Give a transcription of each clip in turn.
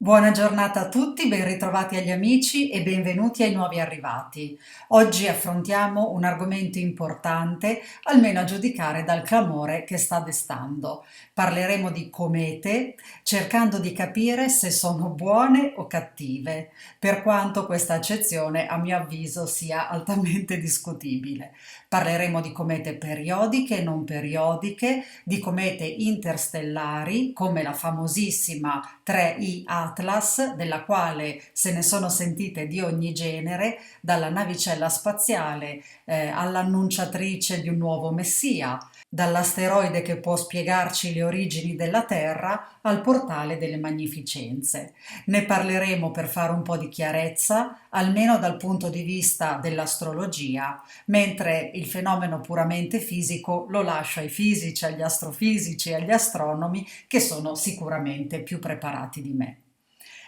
Buona giornata a tutti, ben ritrovati agli amici e benvenuti ai nuovi arrivati. Oggi affrontiamo un argomento importante, almeno a giudicare dal clamore che sta destando. Parleremo di comete, cercando di capire se sono buone o cattive, per quanto questa accezione, a mio avviso, sia altamente discutibile. Parleremo di comete periodiche e non periodiche, di comete interstellari, come la famosissima 3I Atlas, della quale se ne sono sentite di ogni genere, dalla navicella spaziale all'annunciatrice di un nuovo messia, dall'asteroide che può spiegarci le origini della Terra al portale delle magnificenze. Ne parleremo per fare un po' di chiarezza, almeno dal punto di vista dell'astrologia, mentre il fenomeno puramente fisico lo lascio ai fisici, agli astrofisici e agli astronomi che sono sicuramente più preparati di me.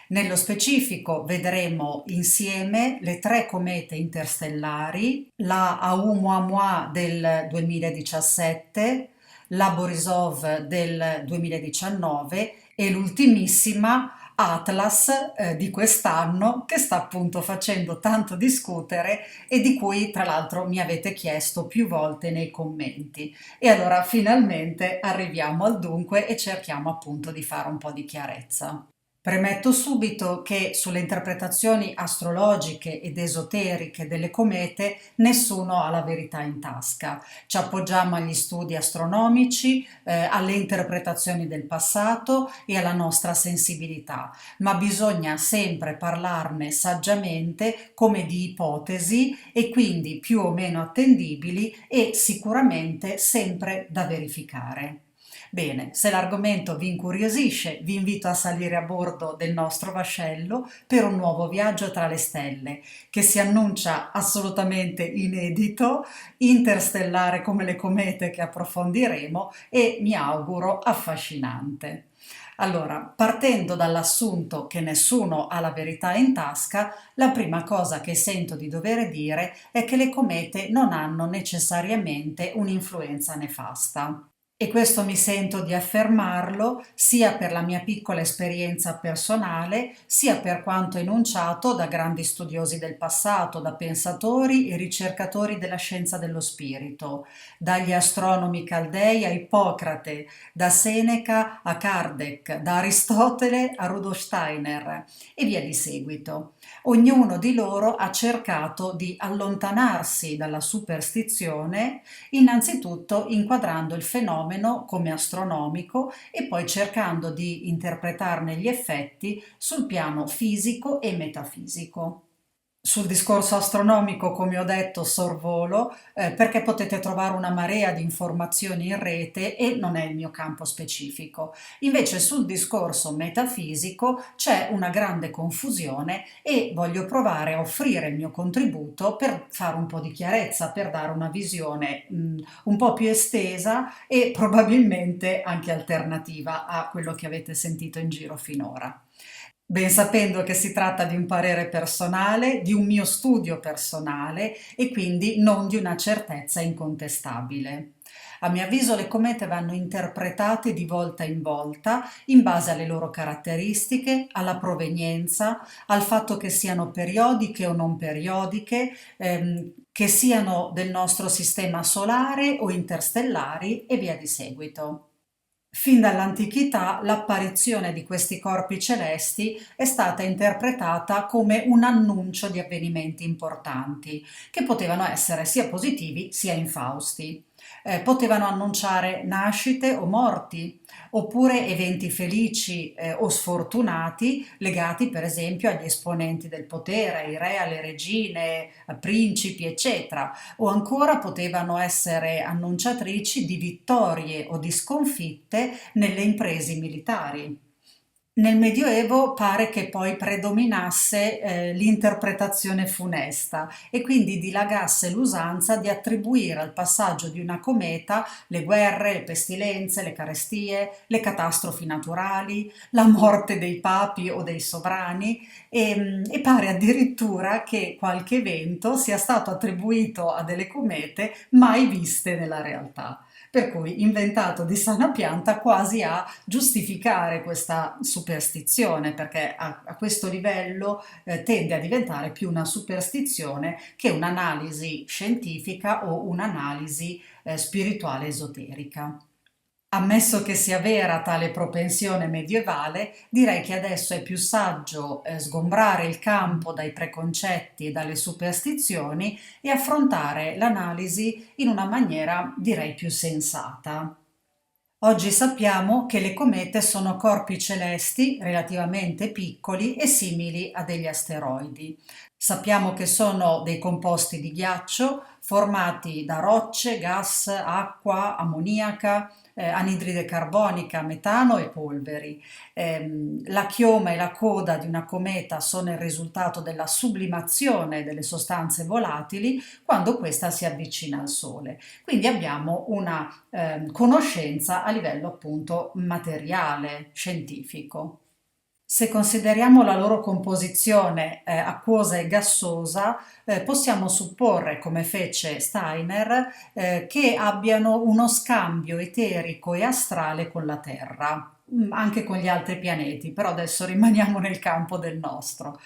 Nello specifico vedremo insieme le tre comete interstellari, la Oumuamua del 2017, la Borisov del 2019 e l'ultimissima Atlas di quest'anno che sta appunto facendo tanto discutere e di cui tra l'altro mi avete chiesto più volte nei commenti. E allora finalmente arriviamo al dunque e cerchiamo appunto di fare un po' di chiarezza. Premetto subito che sulle interpretazioni astrologiche ed esoteriche delle comete nessuno ha la verità in tasca. Ci appoggiamo agli studi astronomici, alle interpretazioni del passato e alla nostra sensibilità, ma bisogna sempre parlarne saggiamente come di ipotesi e quindi più o meno attendibili e sicuramente sempre da verificare. Bene, se l'argomento vi incuriosisce, vi invito a salire a bordo del nostro vascello per un nuovo viaggio tra le stelle, che si annuncia assolutamente inedito, interstellare come le comete che approfondiremo e mi auguro affascinante. Allora, partendo dall'assunto che nessuno ha la verità in tasca, la prima cosa che sento di dover dire è che le comete non hanno necessariamente un'influenza nefasta. E questo mi sento di affermarlo sia per la mia piccola esperienza personale, sia per quanto enunciato da grandi studiosi del passato, da pensatori e ricercatori della scienza dello spirito, dagli astronomi caldei a Ippocrate, da Seneca a Kardec, da Aristotele a Rudolf Steiner e via di seguito. Ognuno di loro ha cercato di allontanarsi dalla superstizione, innanzitutto inquadrando il fenomeno come astronomico e poi cercando di interpretarne gli effetti sul piano fisico e metafisico. Sul discorso astronomico, come ho detto, sorvolo, perché potete trovare una marea di informazioni in rete e non è il mio campo specifico. Invece sul discorso metafisico c'è una grande confusione e voglio provare a offrire il mio contributo per fare un po' di chiarezza, per dare una visione un po' più estesa e probabilmente anche alternativa a quello che avete sentito in giro finora. Ben sapendo che si tratta di un parere personale, di un mio studio personale e quindi non di una certezza incontestabile. A mio avviso le comete vanno interpretate di volta in base alle loro caratteristiche, alla provenienza, al fatto che siano periodiche o non periodiche, che siano del nostro sistema solare o interstellari e via di seguito. Fin dall'antichità l'apparizione di questi corpi celesti è stata interpretata come un annuncio di avvenimenti importanti, che potevano essere sia positivi sia infausti. Potevano annunciare nascite o morti, oppure eventi felici o sfortunati legati per esempio agli esponenti del potere, ai re, alle regine, a principi, eccetera, o ancora potevano essere annunciatrici di vittorie o di sconfitte nelle imprese militari. Nel Medioevo pare che poi predominasse l'interpretazione funesta e quindi dilagasse l'usanza di attribuire al passaggio di una cometa le guerre, le pestilenze, le carestie, le catastrofi naturali, la morte dei papi o dei sovrani e pare addirittura che qualche evento sia stato attribuito a delle comete mai viste nella realtà. per cui inventato di sana pianta quasi a giustificare questa superstizione, perché a questo livello tende a diventare più una superstizione che un'analisi scientifica o un'analisi spirituale esoterica. Ammesso che sia vera tale propensione medievale, direi che adesso è più saggio sgombrare il campo dai preconcetti e dalle superstizioni e affrontare l'analisi in una maniera, direi, più sensata. Oggi sappiamo che le comete sono corpi celesti relativamente piccoli e simili a degli asteroidi. Sappiamo che sono dei composti di ghiaccio formati da rocce, gas, acqua, ammoniaca, anidride carbonica, metano e polveri. La chioma e la coda di una cometa sono il risultato della sublimazione delle sostanze volatili quando questa si avvicina al Sole. Quindi abbiamo una conoscenza a livello appunto materiale, scientifico. Se consideriamo la loro composizione acquosa e gassosa, possiamo supporre, come fece Steiner, che abbiano uno scambio eterico e astrale con la Terra, anche con gli altri pianeti, però adesso rimaniamo nel campo del nostro.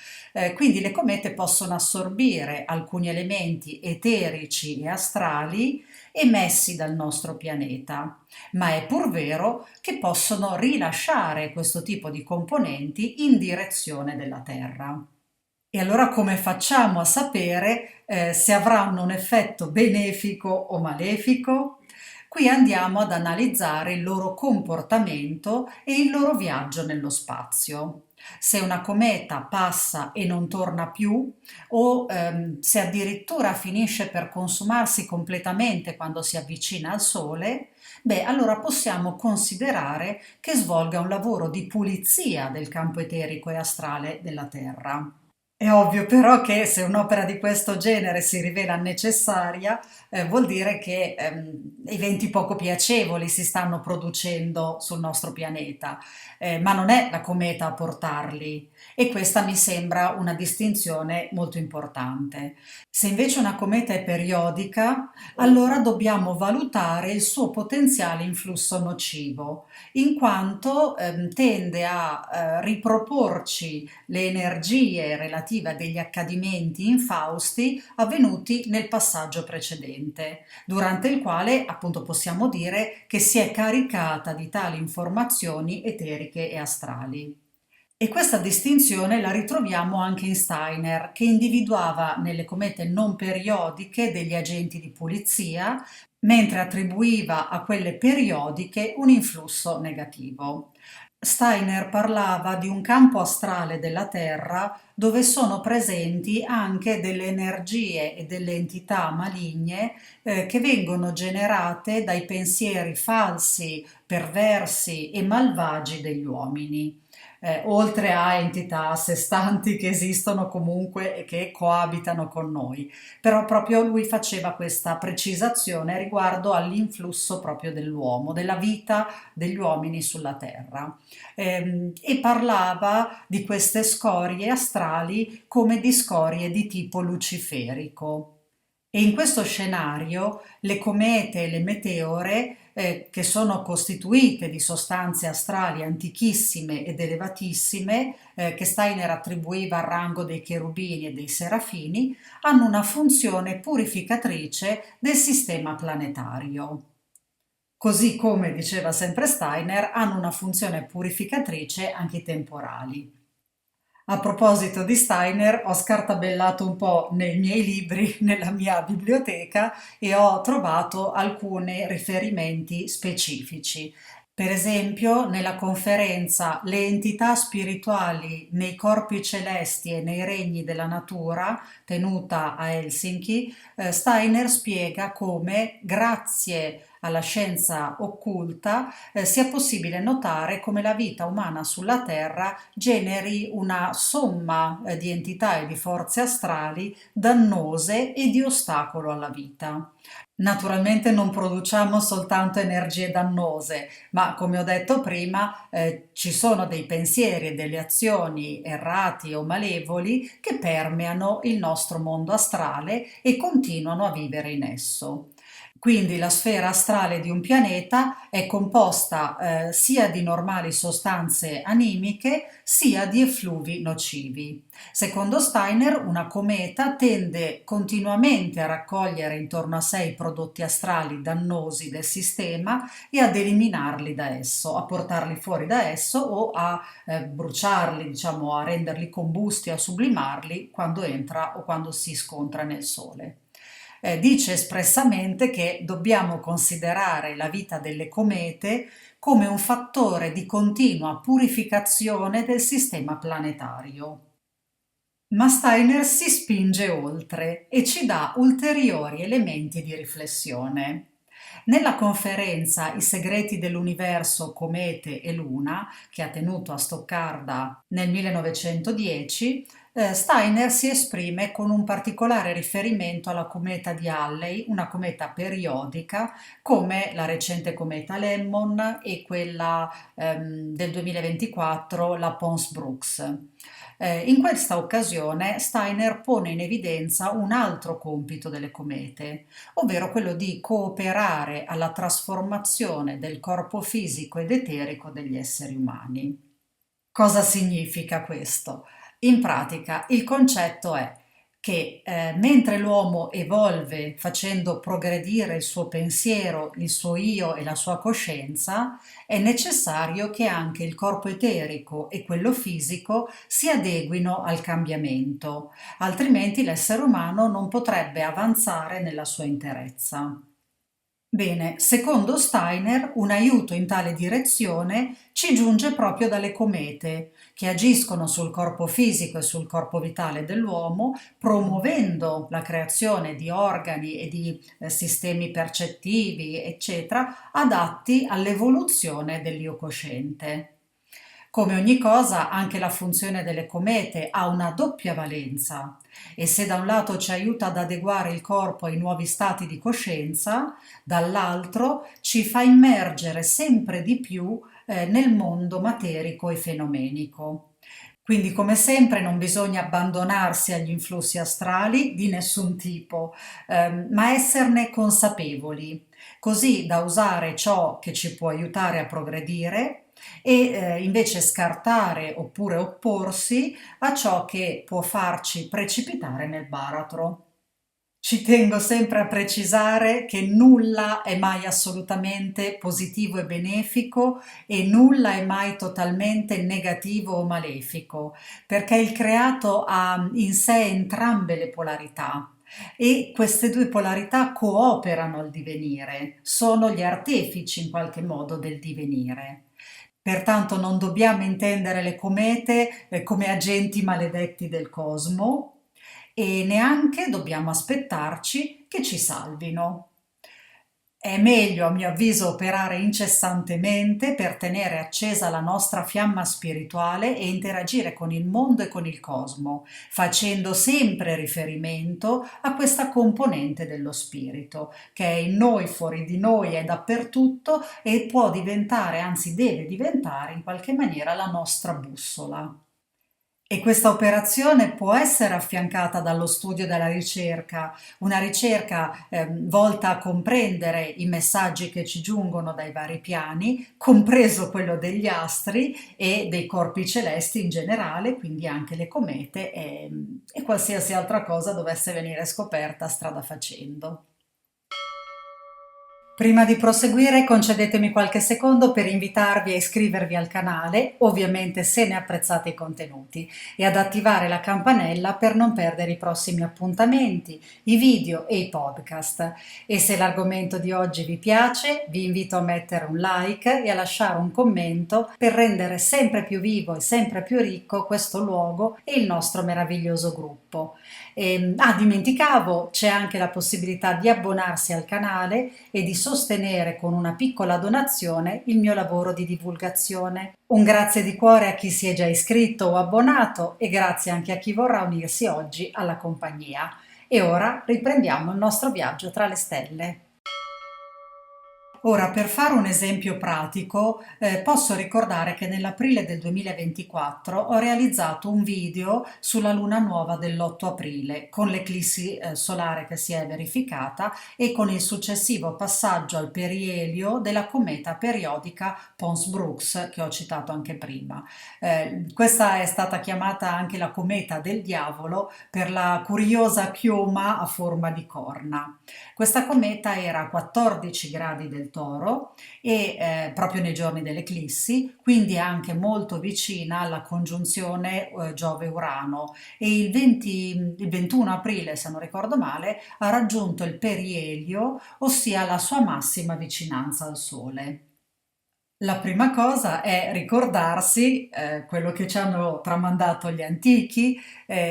Quindi le comete possono assorbire alcuni elementi eterici e astrali emessi dal nostro pianeta, ma è pur vero che possono rilasciare questo tipo di componenti in direzione della Terra. E allora come facciamo a sapere se avranno un effetto benefico o malefico? Qui andiamo ad analizzare il loro comportamento e il loro viaggio nello spazio. Se una cometa passa e non torna più, o se addirittura finisce per consumarsi completamente quando si avvicina al Sole, beh, allora possiamo considerare che svolga un lavoro di pulizia del campo eterico e astrale della Terra. È ovvio però che se un'opera di questo genere si rivela necessaria, vuol dire che eventi poco piacevoli si stanno producendo sul nostro pianeta, ma non è la cometa a portarli e questa mi sembra una distinzione molto importante. Se invece una cometa è periodica, allora dobbiamo valutare il suo potenziale influsso nocivo, in quanto tende a riproporci le energie relative a degli accadimenti infausti avvenuti nel passaggio precedente, durante il quale appunto possiamo dire che si è caricata di tali informazioni eteriche e astrali. E questa distinzione la ritroviamo anche in Steiner, che individuava nelle comete non periodiche degli agenti di pulizia, mentre attribuiva a quelle periodiche un influsso negativo. Steiner parlava di un campo astrale della Terra dove sono presenti anche delle energie e delle entità maligne che vengono generate dai pensieri falsi, perversi e malvagi degli uomini. Oltre a entità a sé stanti che esistono comunque e che coabitano con noi. Però proprio lui faceva questa precisazione riguardo all'influsso proprio dell'uomo, della vita degli uomini sulla Terra. E parlava di queste scorie astrali come di scorie di tipo luciferico. E in questo scenario le comete e le meteore, che sono costituite di sostanze astrali antichissime ed elevatissime, che Steiner attribuiva al rango dei cherubini e dei serafini, hanno una funzione purificatrice del sistema planetario. Così come diceva sempre Steiner, hanno una funzione purificatrice anche i temporali. A proposito di Steiner, ho scartabellato un po' nei miei libri, nella mia biblioteca e ho trovato alcuni riferimenti specifici. Per esempio, nella conferenza Le entità spirituali nei corpi celesti e nei regni della natura, tenuta a Helsinki, Steiner spiega come, grazie alla scienza occulta, sia possibile notare come la vita umana sulla Terra generi una somma di entità e di forze astrali dannose e di ostacolo alla vita. Naturalmente non produciamo soltanto energie dannose, ma come ho detto prima, ci sono dei pensieri e delle azioni errati o malevoli che permeano il nostro mondo astrale e continuano a vivere in esso. Quindi la sfera astrale di un pianeta è composta sia di normali sostanze animiche sia di effluvi nocivi. Secondo Steiner, una cometa tende continuamente a raccogliere intorno a sé i prodotti astrali dannosi del sistema e ad eliminarli da esso, a portarli fuori da esso o a bruciarli, diciamo, a renderli combusti, a sublimarli quando entra o quando si scontra nel Sole. Dice espressamente che dobbiamo considerare la vita delle comete come un fattore di continua purificazione del sistema planetario. Ma Steiner si spinge oltre e ci dà ulteriori elementi di riflessione. Nella conferenza I segreti dell'universo, comete e luna, che ha tenuto a Stoccarda nel 1910, Steiner si esprime con un particolare riferimento alla cometa di Halley, una cometa periodica come la recente cometa Lemmon e quella del 2024, la Pons-Brooks. In questa occasione Steiner pone in evidenza un altro compito delle comete, ovvero quello di cooperare alla trasformazione del corpo fisico ed eterico degli esseri umani. Cosa significa questo? In pratica il concetto è che mentre l'uomo evolve facendo progredire il suo pensiero, il suo io e la sua coscienza, è necessario che anche il corpo eterico e quello fisico si adeguino al cambiamento, altrimenti l'essere umano non potrebbe avanzare nella sua interezza. Bene, secondo Steiner, un aiuto in tale direzione ci giunge proprio dalle comete, che agiscono sul corpo fisico e sul corpo vitale dell'uomo, promuovendo la creazione di organi e di sistemi percettivi, eccetera, adatti all'evoluzione dell'io cosciente. Come ogni cosa, anche la funzione delle comete ha una doppia valenza e se da un lato ci aiuta ad adeguare il corpo ai nuovi stati di coscienza, dall'altro ci fa immergere sempre di più nel mondo materico e fenomenico. Quindi, come sempre, non bisogna abbandonarsi agli influssi astrali di nessun tipo, ma esserne consapevoli, così da usare ciò che ci può aiutare a progredire e invece scartare oppure opporsi a ciò che può farci precipitare nel baratro. Ci tengo sempre a precisare che nulla è mai assolutamente positivo e benefico e nulla è mai totalmente negativo o malefico, perché il creato ha in sé entrambe le polarità e queste due polarità cooperano al divenire, sono gli artefici in qualche modo del divenire. Pertanto non dobbiamo intendere le comete come agenti maledetti del cosmo e neanche dobbiamo aspettarci che ci salvino. È meglio, a mio avviso, operare incessantemente per tenere accesa la nostra fiamma spirituale e interagire con il mondo e con il cosmo, facendo sempre riferimento a questa componente dello spirito, che è in noi, fuori di noi, è dappertutto e può diventare, anzi deve diventare in qualche maniera la nostra bussola. E questa operazione può essere affiancata dallo studio della ricerca, una ricerca volta a comprendere i messaggi che ci giungono dai vari piani, compreso quello degli astri e dei corpi celesti in generale, quindi anche le comete e qualsiasi altra cosa dovesse venire scoperta strada facendo. Prima di proseguire, concedetemi qualche secondo per invitarvi a iscrivervi al canale, ovviamente se ne apprezzate i contenuti, e ad attivare la campanella per non perdere i prossimi appuntamenti, i video e i podcast. E se l'argomento di oggi vi piace, vi invito a mettere un like e a lasciare un commento per rendere sempre più vivo e sempre più ricco questo luogo e il nostro meraviglioso gruppo. Dimenticavo, c'è anche la possibilità di abbonarsi al canale e di sostenere con una piccola donazione il mio lavoro di divulgazione. Un grazie di cuore a chi si è già iscritto o abbonato e grazie anche a chi vorrà unirsi oggi alla compagnia. E ora riprendiamo il nostro viaggio tra le stelle. Ora, per fare un esempio pratico, posso ricordare che nell'aprile del 2024 ho realizzato un video sulla luna nuova dell'8 aprile, con l'eclissi solare che si è verificata e con il successivo passaggio al perielio della cometa periodica Pons-Brooks, che ho citato anche prima. Questa è stata chiamata anche la cometa del diavolo per la curiosa chioma a forma di corna. Questa cometa era a 14 gradi del Toro e proprio nei giorni dell'eclissi, quindi anche molto vicina alla congiunzione Giove-Urano, e il 21 aprile, se non ricordo male, ha raggiunto il perielio, ossia la sua massima vicinanza al Sole. La prima cosa è ricordarsi quello che ci hanno tramandato gli antichi,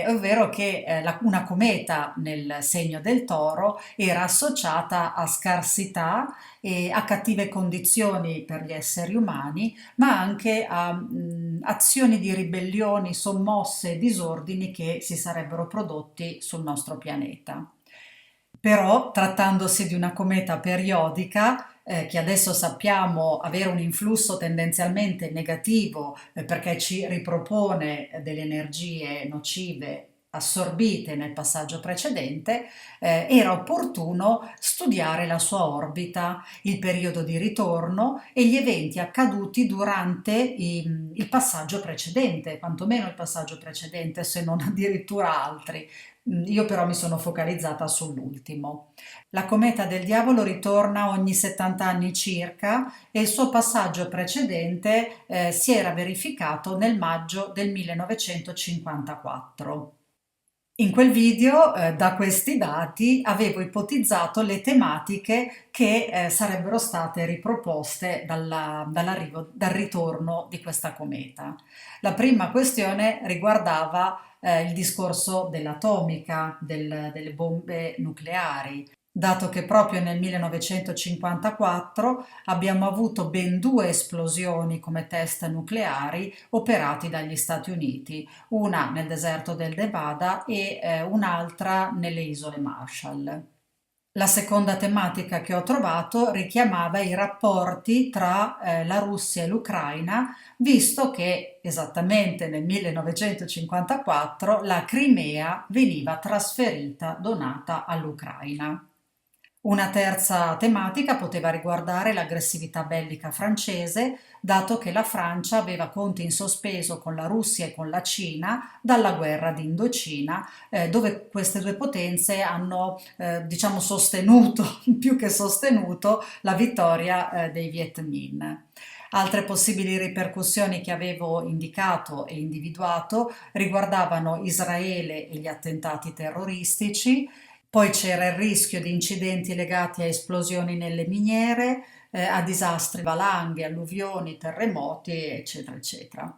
ovvero che una cometa nel segno del Toro era associata a scarsità e a cattive condizioni per gli esseri umani, ma anche a azioni di ribellioni, sommosse e disordini che si sarebbero prodotti sul nostro pianeta. Però, trattandosi di una cometa periodica, che adesso sappiamo avere un influsso tendenzialmente negativo, perché ci ripropone delle energie nocive assorbite nel passaggio precedente, era opportuno studiare la sua orbita, il periodo di ritorno e gli eventi accaduti durante il passaggio precedente, quantomeno il passaggio precedente, se non addirittura altri. Io però mi sono focalizzata sull'ultimo. La cometa del diavolo ritorna ogni 70 anni circa e il suo passaggio precedente si era verificato nel maggio del 1954. In quel video, da questi dati, avevo ipotizzato le tematiche che sarebbero state riproposte dal ritorno di questa cometa. La prima questione riguardava il discorso dell'atomica, delle bombe nucleari, dato che proprio nel 1954 abbiamo avuto ben due esplosioni come test nucleari operati dagli Stati Uniti, una nel deserto del Nevada e un'altra nelle isole Marshall. La seconda tematica che ho trovato richiamava i rapporti tra la Russia e l'Ucraina, visto che esattamente nel 1954 la Crimea veniva trasferita, donata all'Ucraina. Una terza tematica poteva riguardare l'aggressività bellica francese, dato che la Francia aveva conti in sospeso con la Russia e con la Cina dalla guerra d'Indocina, dove queste due potenze hanno, diciamo, sostenuto, più che sostenuto, la vittoria, dei Viet Minh. Altre possibili ripercussioni che avevo indicato e individuato riguardavano Israele e gli attentati terroristici. Poi c'era il rischio di incidenti legati a esplosioni nelle miniere, a disastri, valanghe, alluvioni, terremoti, eccetera, eccetera.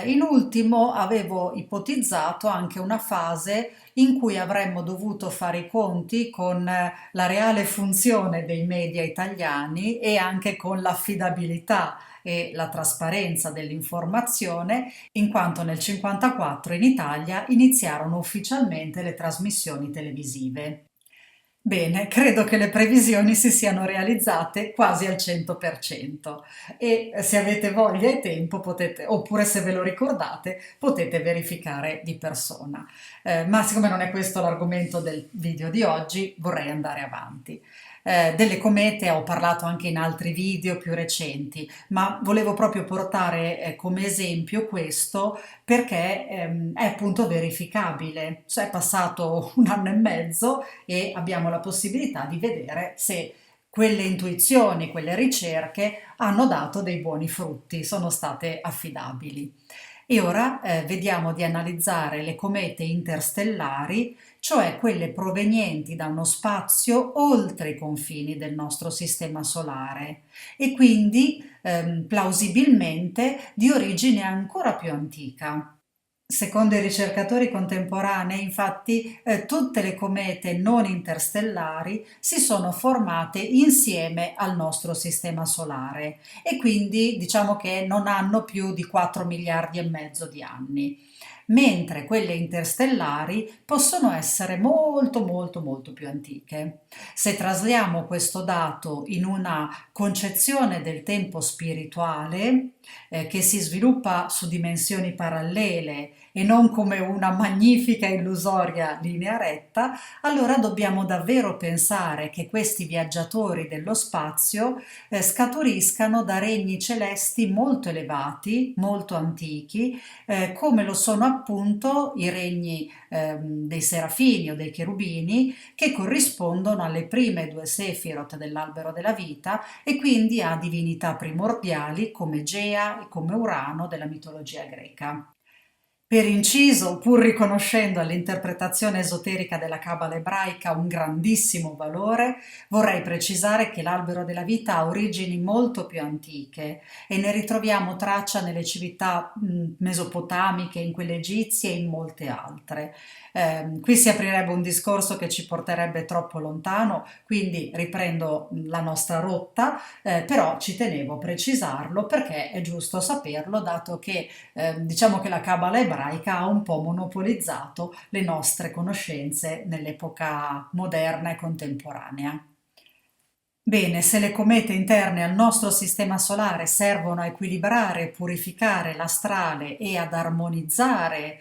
In ultimo avevo ipotizzato anche una fase in cui avremmo dovuto fare i conti con la reale funzione dei media italiani e anche con l'affidabilità e la trasparenza dell'informazione, in quanto nel 1954 in Italia iniziarono ufficialmente le trasmissioni televisive. Bene, credo che le previsioni si siano realizzate quasi al 100% e se avete voglia e tempo potete, oppure se ve lo ricordate, potete verificare di persona. Ma siccome non è questo l'argomento del video di oggi, vorrei andare avanti. Delle comete ho parlato anche in altri video più recenti, ma volevo proprio portare come esempio questo perché è appunto verificabile. Cioè, è passato un anno e mezzo e abbiamo la possibilità di vedere se quelle intuizioni, quelle ricerche hanno dato dei buoni frutti, sono state affidabili. E ora vediamo di analizzare le comete interstellari, cioè quelle provenienti da uno spazio oltre i confini del nostro sistema solare e quindi plausibilmente di origine ancora più antica. Secondo i ricercatori contemporanei, infatti, tutte le comete non interstellari si sono formate insieme al nostro sistema solare e quindi diciamo che non hanno più di 4 miliardi e mezzo di anni. mentre quelle interstellari possono essere molto molto molto più antiche. Se trasliamo questo dato in una concezione del tempo spirituale, che si sviluppa su dimensioni parallele e non come una magnifica illusoria linea retta, allora dobbiamo davvero pensare che questi viaggiatori dello spazio scaturiscano da regni celesti molto elevati, molto antichi, come lo sono appunto i regni dei serafini o dei cherubini, che corrispondono alle prime due Sefirot dell'albero della vita e quindi a divinità primordiali come Gea e come Urano della mitologia greca. Per inciso, pur riconoscendo all'interpretazione esoterica della Cabala ebraica un grandissimo valore, vorrei precisare che l'albero della vita ha origini molto più antiche e ne ritroviamo traccia nelle civiltà mesopotamiche, in quelle egizie e in molte altre. Qui si aprirebbe un discorso che ci porterebbe troppo lontano, quindi riprendo la nostra rotta, però ci tenevo a precisarlo perché è giusto saperlo, dato che diciamo che la Cabala ebraica ha un po' monopolizzato le nostre conoscenze nell'epoca moderna e contemporanea. Bene, se le comete interne al nostro sistema solare servono a equilibrare e purificare l'astrale e ad armonizzare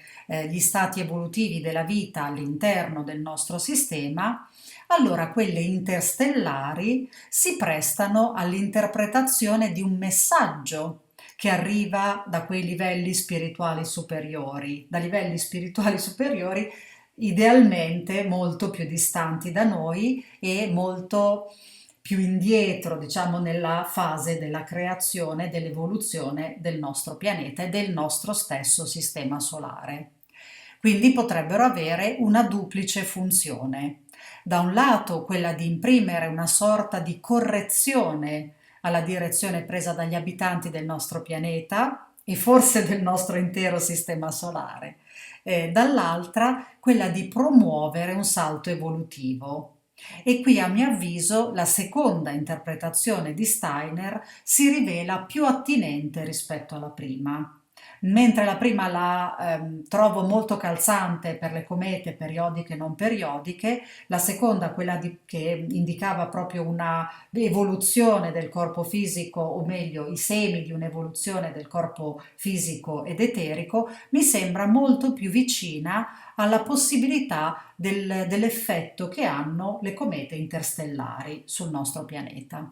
gli stati evolutivi della vita all'interno del nostro sistema, allora quelle interstellari si prestano all'interpretazione di un messaggio che arriva da quei livelli spirituali superiori, da livelli spirituali superiori idealmente molto più distanti da noi e molto più indietro, diciamo, nella fase della creazione, dell'evoluzione del nostro pianeta e del nostro stesso sistema solare. Quindi potrebbero avere una duplice funzione. Da un lato quella di imprimere una sorta di correzione alla direzione presa dagli abitanti del nostro pianeta e forse del nostro intero sistema solare, dall'altra quella di promuovere un salto evolutivo. E qui a mio avviso la seconda interpretazione di Steiner si rivela più attinente rispetto alla prima. Mentre la prima la trovo molto calzante per le comete periodiche e non periodiche, la seconda, che indicava proprio una evoluzione del corpo fisico, o meglio i semi di un'evoluzione del corpo fisico ed eterico, mi sembra molto più vicina alla possibilità dell'effetto che hanno le comete interstellari sul nostro pianeta.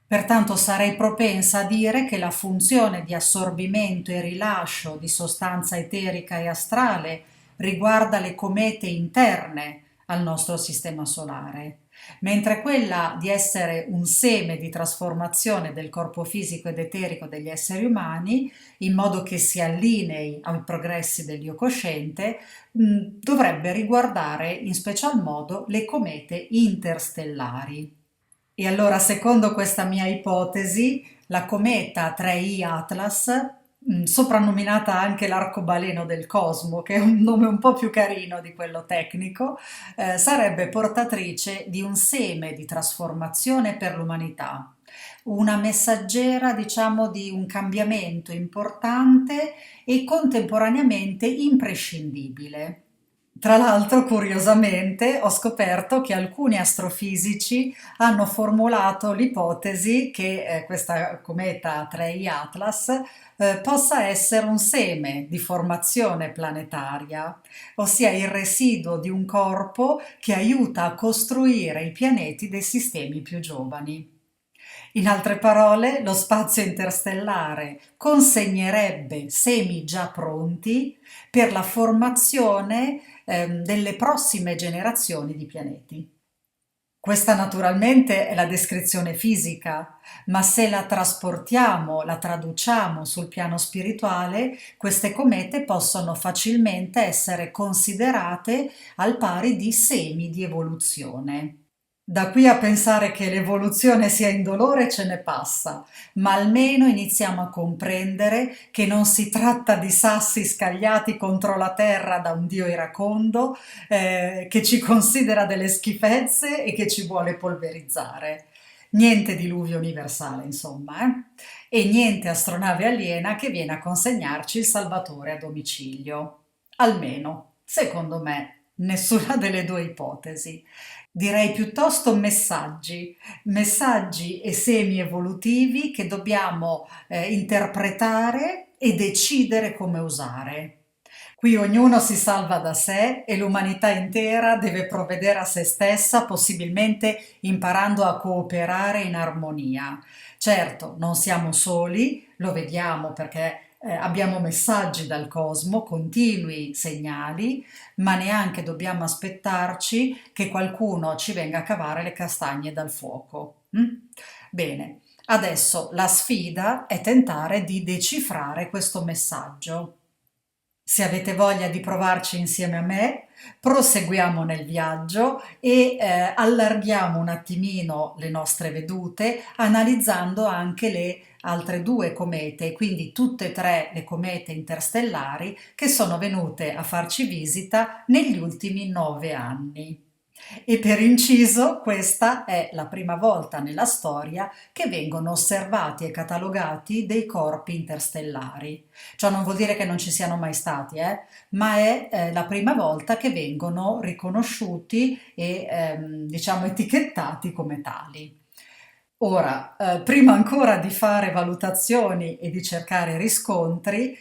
Pertanto sarei propensa a dire che la funzione di assorbimento e rilascio di sostanza eterica e astrale riguarda le comete interne al nostro sistema solare, mentre quella di essere un seme di trasformazione del corpo fisico ed eterico degli esseri umani, in modo che si allinei ai progressi dell'io cosciente, dovrebbe riguardare in special modo le comete interstellari. E allora, secondo questa mia ipotesi, la cometa 3I Atlas, soprannominata anche l'arcobaleno del cosmo, che è un nome un po' più carino di quello tecnico, sarebbe portatrice di un seme di trasformazione per l'umanità, una messaggera, diciamo, di un cambiamento importante e contemporaneamente imprescindibile. Tra l'altro, curiosamente, ho scoperto che alcuni astrofisici hanno formulato l'ipotesi che questa cometa 3I Atlas possa essere un seme di formazione planetaria, ossia il residuo di un corpo che aiuta a costruire i pianeti dei sistemi più giovani. In altre parole, lo spazio interstellare consegnerebbe semi già pronti per la formazione delle prossime generazioni di pianeti. Questa naturalmente è la descrizione fisica, ma se la trasportiamo, la traduciamo sul piano spirituale, queste comete possono facilmente essere considerate al pari di semi di evoluzione. Da qui a pensare che l'evoluzione sia indolore ce ne passa, ma almeno iniziamo a comprendere che non si tratta di sassi scagliati contro la terra da un dio iracondo che ci considera delle schifezze e che ci vuole polverizzare. Niente diluvio universale, insomma, e niente astronave aliena che viene a consegnarci il Salvatore a domicilio. Almeno, secondo me, nessuna delle due ipotesi. Direi piuttosto messaggi e semi evolutivi che dobbiamo interpretare e decidere come usare. Qui ognuno si salva da sé e l'umanità intera deve provvedere a se stessa, possibilmente imparando a cooperare in armonia. Certo, non siamo soli, lo vediamo perché abbiamo messaggi dal cosmo, continui segnali, ma neanche dobbiamo aspettarci che qualcuno ci venga a cavare le castagne dal fuoco. Bene, adesso la sfida è tentare di decifrare questo messaggio. Se avete voglia di provarci insieme a me, proseguiamo nel viaggio e allarghiamo un attimino le nostre vedute, analizzando anche le altre due comete, quindi tutte e tre le comete interstellari che sono venute a farci visita negli ultimi 9 anni. E per inciso, questa è la prima volta nella storia che vengono osservati e catalogati dei corpi interstellari. Ciò non vuol dire che non ci siano mai stati, ma è la prima volta che vengono riconosciuti e diciamo etichettati come tali. Ora, prima ancora di fare valutazioni e di cercare riscontri,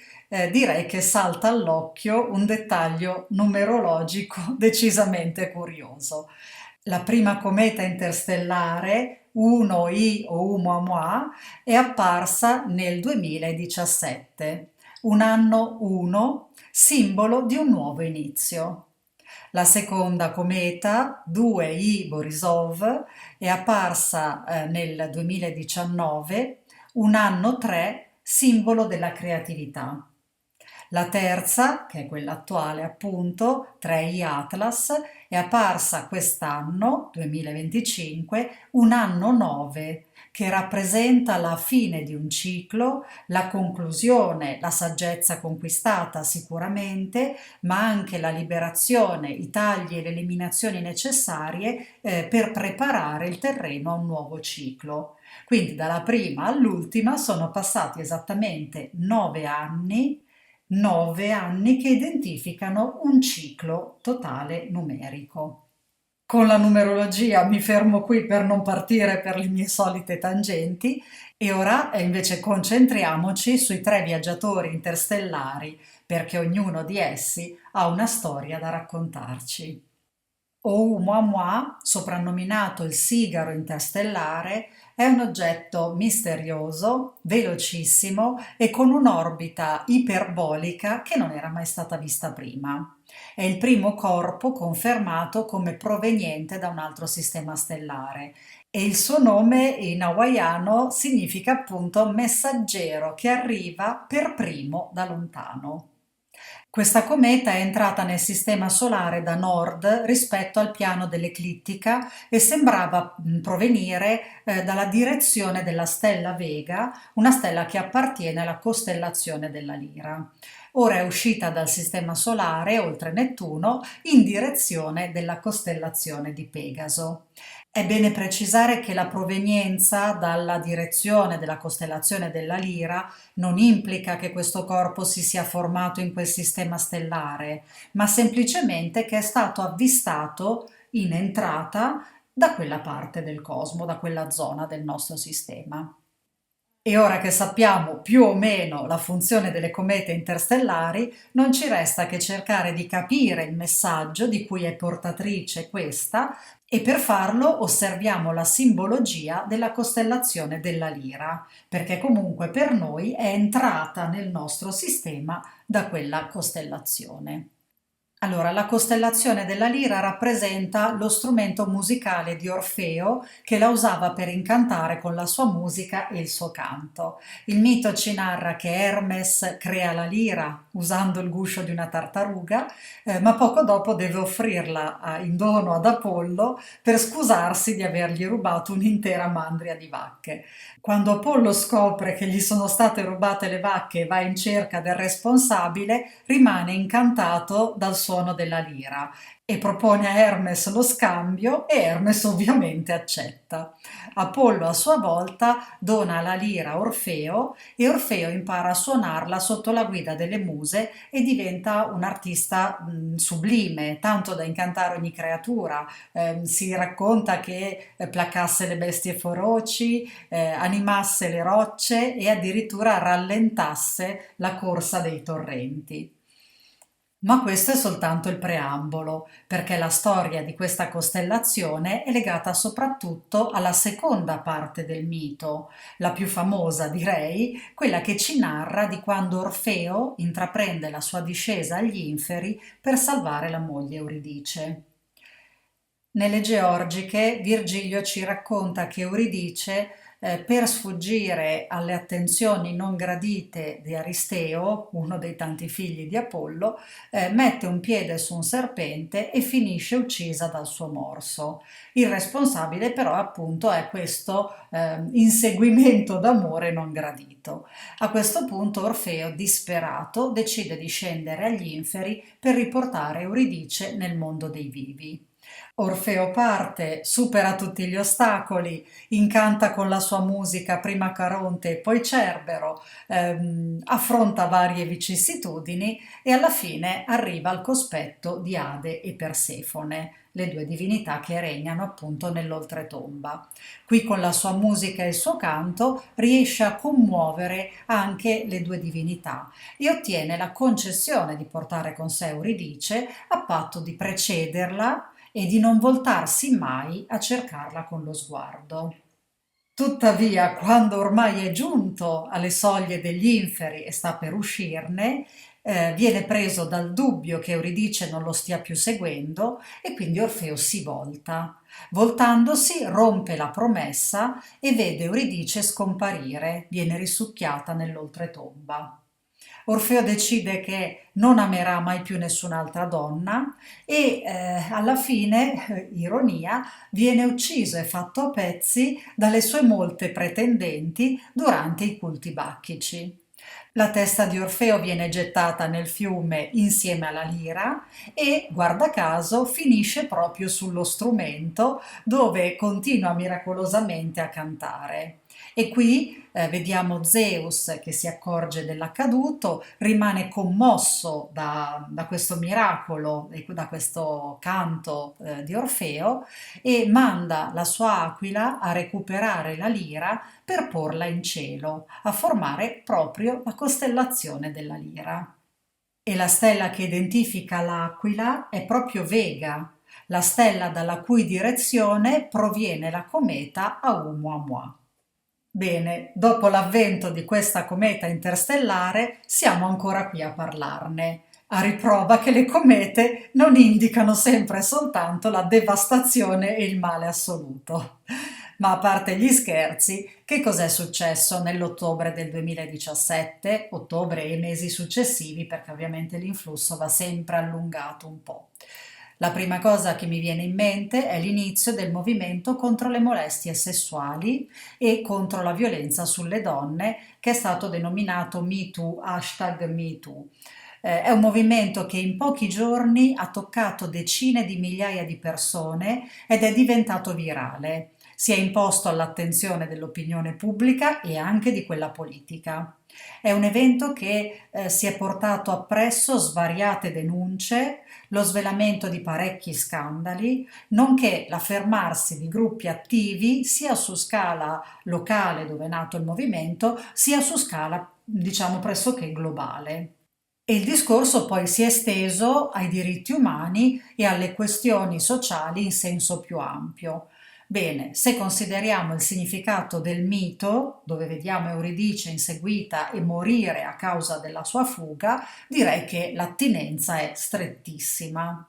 direi che salta all'occhio un dettaglio numerologico decisamente curioso. La prima cometa interstellare 1I o Oumuamua è apparsa nel 2017, un anno 1, simbolo di un nuovo inizio. La seconda cometa 2I Borisov è apparsa nel 2019, un anno 3, simbolo della creatività. La terza, che è quella attuale appunto, 3I Atlas, è apparsa quest'anno, 2025, un anno 9, che rappresenta la fine di un ciclo, la conclusione, la saggezza conquistata sicuramente, ma anche la liberazione, i tagli e le eliminazioni necessarie per preparare il terreno a un nuovo ciclo. Quindi dalla prima all'ultima sono passati esattamente 9 anni, 9 anni che identificano un ciclo totale numerico. Con la numerologia mi fermo qui per non partire per le mie solite tangenti e ora invece concentriamoci sui tre viaggiatori interstellari perché ognuno di essi ha una storia da raccontarci. Oumuamua, soprannominato il sigaro interstellare, è un oggetto misterioso, velocissimo e con un'orbita iperbolica che non era mai stata vista prima. È il primo corpo confermato come proveniente da un altro sistema stellare e il suo nome in hawaiano significa appunto messaggero che arriva per primo da lontano. Questa cometa è entrata nel sistema solare da nord rispetto al piano dell'eclittica e sembrava provenire dalla direzione della stella Vega, una stella che appartiene alla costellazione della Lira. Ora è uscita dal sistema solare, oltre Nettuno, in direzione della costellazione di Pegaso. È bene precisare che la provenienza dalla direzione della costellazione della Lira non implica che questo corpo si sia formato in quel sistema stellare, ma semplicemente che è stato avvistato in entrata da quella parte del cosmo, da quella zona del nostro sistema. E ora che sappiamo più o meno la funzione delle comete interstellari, non ci resta che cercare di capire il messaggio di cui è portatrice questa e per farlo osserviamo la simbologia della costellazione della Lira, perché comunque per noi è entrata nel nostro sistema da quella costellazione. Allora, la costellazione della Lira rappresenta lo strumento musicale di Orfeo che la usava per incantare con la sua musica e il suo canto. Il mito ci narra che Hermes crea la lira usando il guscio di una tartaruga, ma poco dopo deve offrirla in dono ad Apollo per scusarsi di avergli rubato un'intera mandria di vacche. Quando Apollo scopre che gli sono state rubate le vacche e va in cerca del responsabile, rimane incantato dal suono della lira e propone a Hermes lo scambio e Hermes ovviamente accetta. Apollo a sua volta dona la lira a Orfeo e Orfeo impara a suonarla sotto la guida delle muse e diventa un artista sublime, tanto da incantare ogni creatura. Si racconta che placasse le bestie feroci, animasse le rocce e addirittura rallentasse la corsa dei torrenti. Ma questo è soltanto il preambolo, perché la storia di questa costellazione è legata soprattutto alla seconda parte del mito, la più famosa direi, quella che ci narra di quando Orfeo intraprende la sua discesa agli inferi per salvare la moglie Euridice. Nelle Georgiche Virgilio ci racconta che Euridice, per sfuggire alle attenzioni non gradite di Aristeo, uno dei tanti figli di Apollo, mette un piede su un serpente e finisce uccisa dal suo morso. Il responsabile però appunto è questo inseguimento d'amore non gradito. A questo punto Orfeo, disperato, decide di scendere agli inferi per riportare Euridice nel mondo dei vivi. Orfeo parte, supera tutti gli ostacoli, incanta con la sua musica prima Caronte e poi Cerbero, affronta varie vicissitudini e alla fine arriva al cospetto di Ade e Persefone, le due divinità che regnano appunto nell'oltretomba. Qui con la sua musica e il suo canto riesce a commuovere anche le due divinità e ottiene la concessione di portare con sé Euridice a patto di precederla e di non voltarsi mai a cercarla con lo sguardo. Tuttavia, quando ormai è giunto alle soglie degli inferi e sta per uscirne, viene preso dal dubbio che Euridice non lo stia più seguendo e quindi Orfeo si volta. Voltandosi, rompe la promessa e vede Euridice scomparire, viene risucchiata nell'oltretomba. Orfeo decide che non amerà mai più nessun'altra donna e alla fine, ironia, viene ucciso e fatto a pezzi dalle sue molte pretendenti durante i culti bacchici. La testa di Orfeo viene gettata nel fiume insieme alla lira e, guarda caso, finisce proprio sullo strumento dove continua miracolosamente a cantare. E qui vediamo Zeus che si accorge dell'accaduto, rimane commosso da questo miracolo e da questo canto di Orfeo e manda la sua aquila a recuperare la lira per porla in cielo, a formare proprio la costellazione della Lira. E la stella che identifica l'Aquila è proprio Vega, la stella dalla cui direzione proviene la cometa Oumuamua. Bene, dopo l'avvento di questa cometa interstellare siamo ancora qui a parlarne, a riprova che le comete non indicano sempre e soltanto la devastazione e il male assoluto. Ma a parte gli scherzi, che cos'è successo nell'ottobre del 2017, ottobre e mesi successivi, perché ovviamente l'influsso va sempre allungato un po'. La prima cosa che mi viene in mente è l'inizio del movimento contro le molestie sessuali e contro la violenza sulle donne, che è stato denominato MeToo, hashtag MeToo. È un movimento che in pochi giorni ha toccato decine di migliaia di persone ed è diventato virale. Si è imposto all'attenzione dell'opinione pubblica e anche di quella politica. È un evento che si è portato appresso svariate denunce, lo svelamento di parecchi scandali, nonché l'affermarsi di gruppi attivi sia su scala locale dove è nato il movimento, sia su scala, diciamo, pressoché globale. E il discorso poi si è esteso ai diritti umani e alle questioni sociali in senso più ampio. Bene, se consideriamo il significato del mito, dove vediamo Euridice inseguita e morire a causa della sua fuga, direi che l'attinenza è strettissima.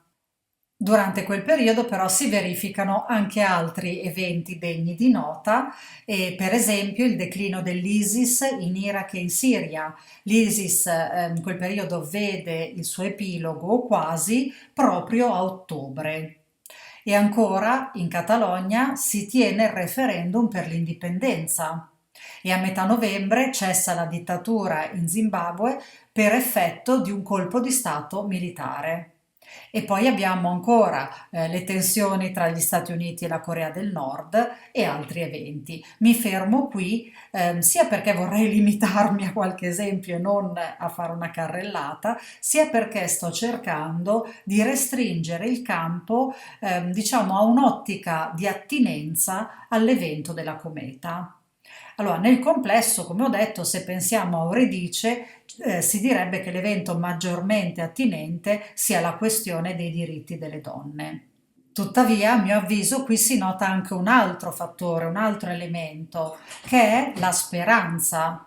Durante quel periodo però si verificano anche altri eventi degni di nota, e per esempio il declino dell'ISIS in Iraq e in Siria. L'ISIS in quel periodo vede il suo epilogo quasi proprio a ottobre. E ancora in Catalogna si tiene il referendum per l'indipendenza e a metà novembre cessa la dittatura in Zimbabwe per effetto di un colpo di stato militare. E poi abbiamo ancora le tensioni tra gli Stati Uniti e la Corea del Nord e altri eventi. Mi fermo qui, sia perché vorrei limitarmi a qualche esempio e non a fare una carrellata, sia perché sto cercando di restringere il campo, diciamo, a un'ottica di attinenza all'evento della cometa. Allora, nel complesso, come ho detto, se pensiamo a Euridice, si direbbe che l'evento maggiormente attinente sia la questione dei diritti delle donne. Tuttavia, a mio avviso, qui si nota anche un altro fattore, un altro elemento, che è la speranza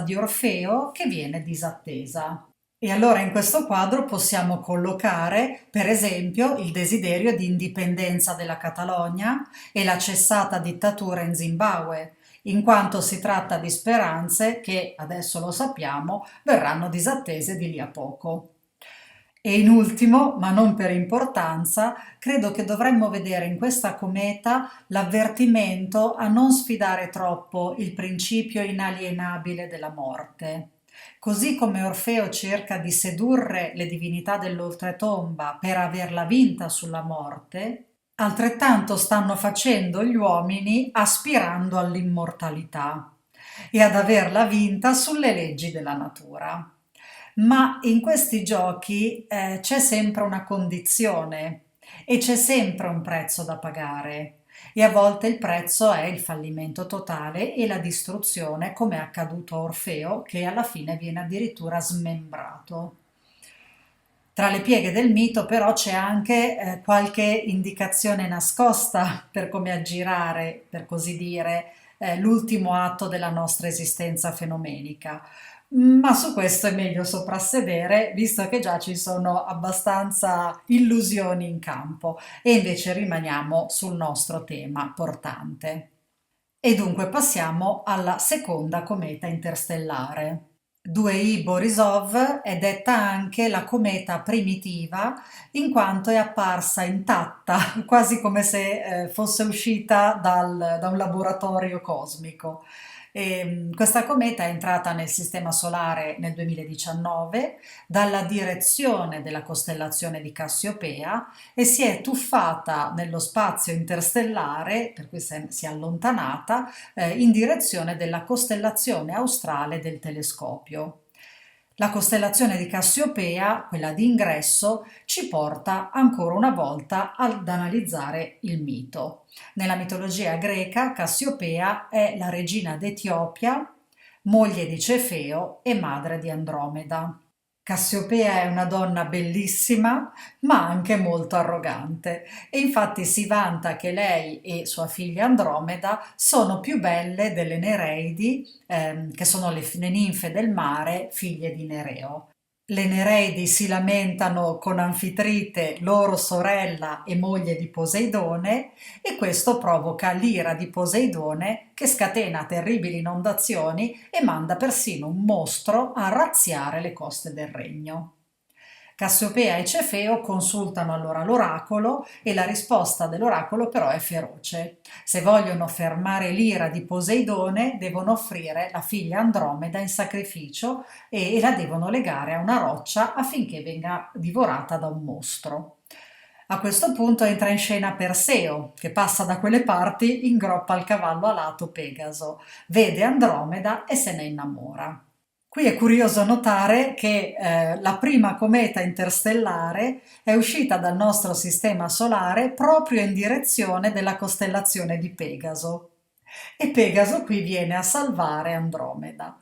di Orfeo che viene disattesa. E allora in questo quadro possiamo collocare, per esempio, il desiderio di indipendenza della Catalogna e la cessata dittatura in Zimbabwe, in quanto si tratta di speranze che, adesso lo sappiamo, verranno disattese di lì a poco. E in ultimo, ma non per importanza, credo che dovremmo vedere in questa cometa l'avvertimento a non sfidare troppo il principio inalienabile della morte. Così come Orfeo cerca di sedurre le divinità dell'oltretomba per averla vinta sulla morte, altrettanto stanno facendo gli uomini aspirando all'immortalità e ad averla vinta sulle leggi della natura. Ma in questi giochi c'è sempre una condizione e c'è sempre un prezzo da pagare. E a volte il prezzo è il fallimento totale e la distruzione, come è accaduto a Orfeo, che alla fine viene addirittura smembrato. Tra le pieghe del mito però c'è anche qualche indicazione nascosta per come aggirare, per così dire, l'ultimo atto della nostra esistenza fenomenica. Ma su questo è meglio soprassedere, visto che già ci sono abbastanza illusioni in campo e invece rimaniamo sul nostro tema portante. E dunque passiamo alla seconda cometa interstellare. 2I Borisov è detta anche la cometa primitiva in quanto è apparsa intatta, quasi come se fosse uscita da un laboratorio cosmico. Questa cometa è entrata nel Sistema Solare nel 2019 dalla direzione della costellazione di Cassiopea e si è tuffata nello spazio interstellare, per cui si è allontanata in direzione della costellazione australe del telescopio. La costellazione di Cassiopea, quella di ingresso, ci porta ancora una volta ad analizzare il mito. Nella mitologia greca, Cassiopea è la regina d'Etiopia, moglie di Cefeo e madre di Andromeda. Cassiopea è una donna bellissima, ma anche molto arrogante, e infatti si vanta che lei e sua figlia Andromeda sono più belle delle Nereidi, che sono le ninfe del mare, figlie di Nereo. Le Nereidi si lamentano con Anfitrite, loro sorella e moglie di Poseidone, e questo provoca l'ira di Poseidone che scatena terribili inondazioni e manda persino un mostro a razziare le coste del regno. Cassiopea e Cefeo consultano allora l'oracolo e la risposta dell'oracolo però è feroce. Se vogliono fermare l'ira di Poseidone, devono offrire la figlia Andromeda in sacrificio e la devono legare a una roccia affinché venga divorata da un mostro. A questo punto entra in scena Perseo, che passa da quelle parti, ingroppa il cavallo alato Pegaso, vede Andromeda e se ne innamora. Qui è curioso notare che la prima cometa interstellare è uscita dal nostro sistema solare proprio in direzione della costellazione di Pegaso e Pegaso qui viene a salvare Andromeda.